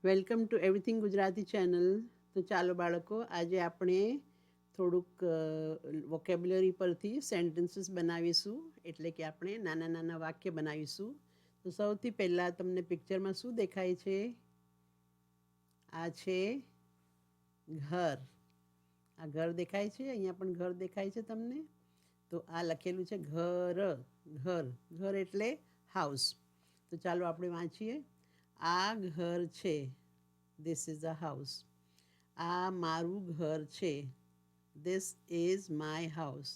Welcome to everything Gujarati channel. તો ચાલો બાળકો, આજે આપણે થોડુંક વોકેબ્યુલરી પરથી સેન્ટેન્સીસ બનાવીશું, એટલે કે આપણે નાના નાના વાક્ય બનાવીશું. તો સૌથી પહેલાં તમને પિક્ચરમાં શું દેખાય છે? આ છે ઘર. આ ઘર દેખાય છે, અહીંયા પણ ઘર દેખાય છે તમને. તો આ લખેલું છે ઘર. ઘર ઘર એટલે હાઉસ. તો ચાલો આપણે વાંચીએ. આ ઘર છે, ધીસ ઇઝ અ હાઉસ. આ મારું ઘર છે, ધીસ ઇઝ માય હાઉસ.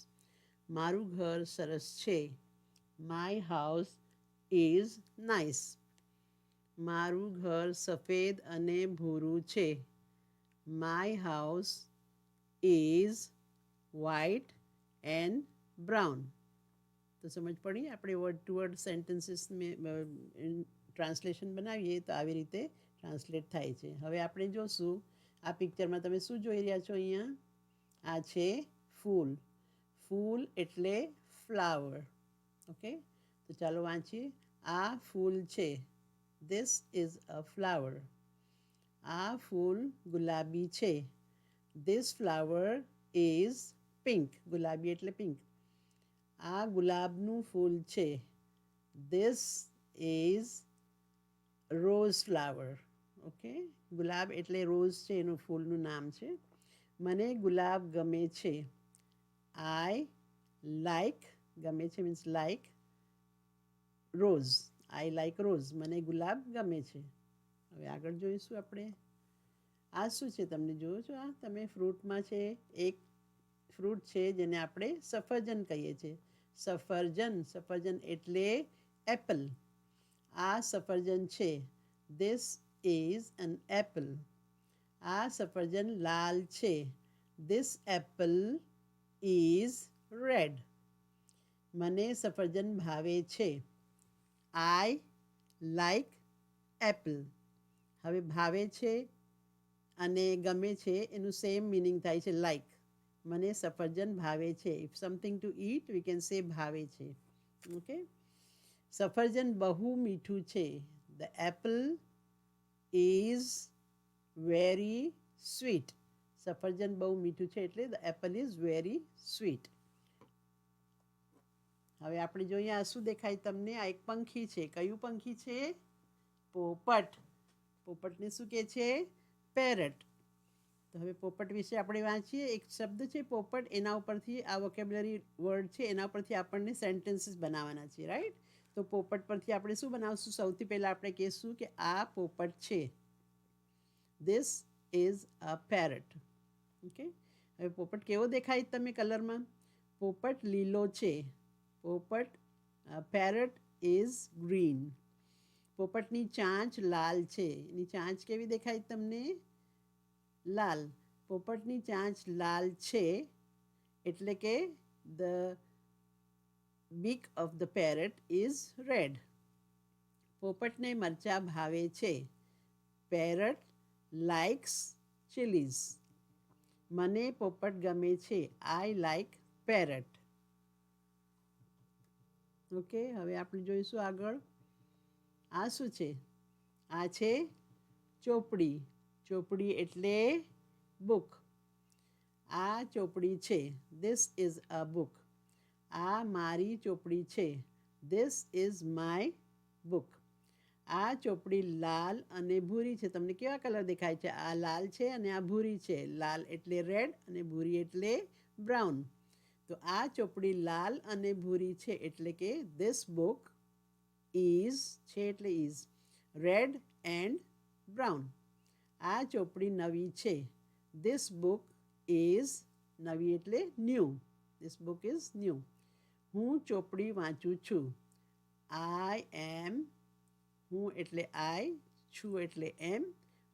મારું ઘર સરસ છે, માય હાઉસ ઇઝ નાઇસ. મારું ઘર સફેદ અને ભૂરું છે, my house is white and brown. તો સમજ પડી? આપણે word to word sentences translation બનાવીએ તો આવી રીતે ટ્રાન્સલેટ થાય છે. હવે આપણે જોશું આ પિક્ચરમાં તમે શું જોઈ રહ્યા છો? અહીંયા આ છે ફૂલ. ફૂલ એટલે ફ્લાવર. ઓકે, તો ચાલો વાંચીએ. આ ફૂલ છે, ધીસ ઇઝ અ ફ્લાવર. આ ફૂલ ગુલાબી છે, ધીસ ફ્લાવર ઇઝ પિંક. ગુલાબી એટલે પિંક. આ ગુલાબનું ફૂલ છે, this is rose flower. Okay, ગુલાબ એટલે રોઝ છે, એનું ફૂલનું નામ છે. મને ગુલાબ ગમે છે, આઈ લાઈક. ગમે છે means like rose. I like rose. મને ગુલાબ ગમે છે. હવે આગળ જોઈશું આપણે. આ શું છે તમને જોયો છો? આ તમે ફ્રૂટમાં છે, એક ફ્રૂટ છે જેને આપણે સફરજન કહીએ છીએ. સફરજન. સફરજન એટલે એપલ. આ સફરજન છે, ધીસ ઇઝ એન એપલ. આ સફરજન લાલ છે, ધીસ એપલ ઇઝ રેડ. મને સફરજન ભાવે છે, આઈ લાઈક એપલ. હવે ભાવે છે અને ગમે છે એનું સેમ મિનિંગ થાય છે લાઈક. મને સફરજન ભાવે છે. If something to eat we can say ભાવે છે. ઓકે, સફરજન બહુ મીઠું છે, the Apple is very sweet. સફરજન બહુ મીઠું છે એટલે the Apple is very sweet. હવે આપણે જોઈએ આ શું દેખાય તમને? આ એક પંખી છે. કયું પંખી છે? પોપટ. પોપટને શું કહે છે? પેરટ. તો હવે પોપટ વિશે આપણે વાંચીએ. એક શબ્દ છે પોપટ, એના ઉપરથી આ વોકેબ્યુલરી વર્ડ છે, એના ઉપરથી આપણને સેન્ટેન્સીસ બનાવવાના છે, રાઈટ? તો પોપટ પરથી આપણે શું બનાવશું? સૌથી પહેલાં આપણે કહીશું કે આ પોપટ છે, this is a parrot. Okay, હવે પોપટ કેવો દેખાય તમે કલરમાં? પોપટ લીલો છે. પોપટ પેરટ ઇઝ ગ્રીન. પોપટની ચાંચ લાલ છે. એની ચાંચ કેવી દેખાય તમને? લાલ. પોપટની ચાંચ લાલ છે એટલે કે the beak of the parrot is red. પોપટને મરચાં ભાવે છે, પેરટ લાઇક્સ ચીલીઝ. મને પોપટ ગમે છે, આઈ લાઈક પેરટ. ઓકે, હવે આપણે જોઈશું આગળ. આ શું છે? આ છે ચોપડી. ચોપડી એટલે બુક. આ ચોપડી છે, ધીસ ઇઝ અ બુક. આ મારી ચોપડી છે, ધીસ ઇઝ માય બુક. આ ચોપડી લાલ અને ભૂરી છે. તમને કેવા કલર દેખાય છે? આ લાલ છે અને આ ભૂરી છે. લાલ એટલે રેડ અને ભૂરી એટલે બ્રાઉન. તો આ ચોપડી લાલ અને ભૂરી છે એટલે કે ધીસ બુક ઇઝ છે એટલે ઇઝ રેડ એન્ડ બ્રાઉન. આ ચોપડી નવી છે, ધીસ બુક ઇઝ નવી એટલે new. This book is new. હું ચોપડી વાંચું છું, આઈ એમ. હું એટલે આઈ, છું એટલે એમ,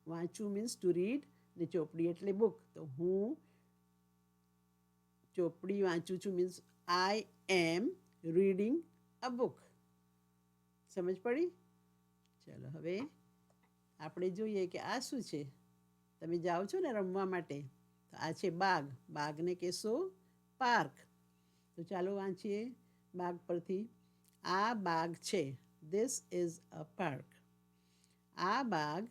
વાંચું મીન્સ ટુ રીડ, ને ચોપડી એટલે બુક. તો હું ચોપડી વાંચું છું means I am reading a book. સમજ પડી? ચલો હવે આપણે જોઈએ કે આ શું છે. તમે જાઓ છો ને રમવા માટે, તો આ છે બાગ. બાગને કહેશો પાર્ક. તો ચાલો વાંચીએ બાગ પરથી. આ બાગ છે, ધીસ ઇઝ અ પાર્ક. આ બાગ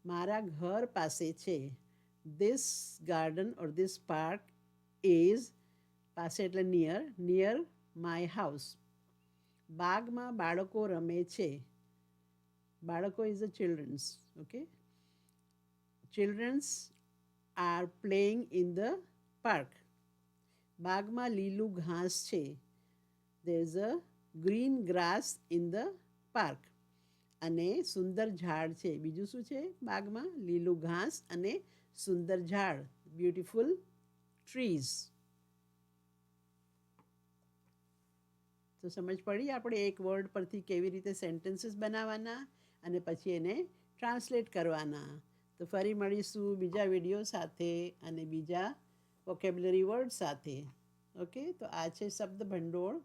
મારા ઘર પાસે છે. This garden or this park is, પાસે એટલે નિયર માય હાઉસ. બાગમાં બાળકો રમે છે. બાળકો is a childrens. Okay, childrens are playing in the park. બાગમાં લીલું ઘાસ છે. there is a green grass in the park. અને સુંદર ઝાડ છે. બીજું શું છે બાગમાં? લીલું ઘાસ અને સુંદર ઝાડ, બ્યુટીફુલ ટ્રીઝ. તો સમજ પડી આપણે એક વર્ડ પરથી કેવી રીતે સેન્ટેન્સીસ બનાવવાના અને પછી એને ટ્રાન્સલેટ કરવાના. તો ફરી મળીશું બીજા વિડીયો સાથે અને બીજા વોકેબ્યુલરી વર્ડ સાથે. ઓકે, તો આ છે શબ્દ ભંડોળ.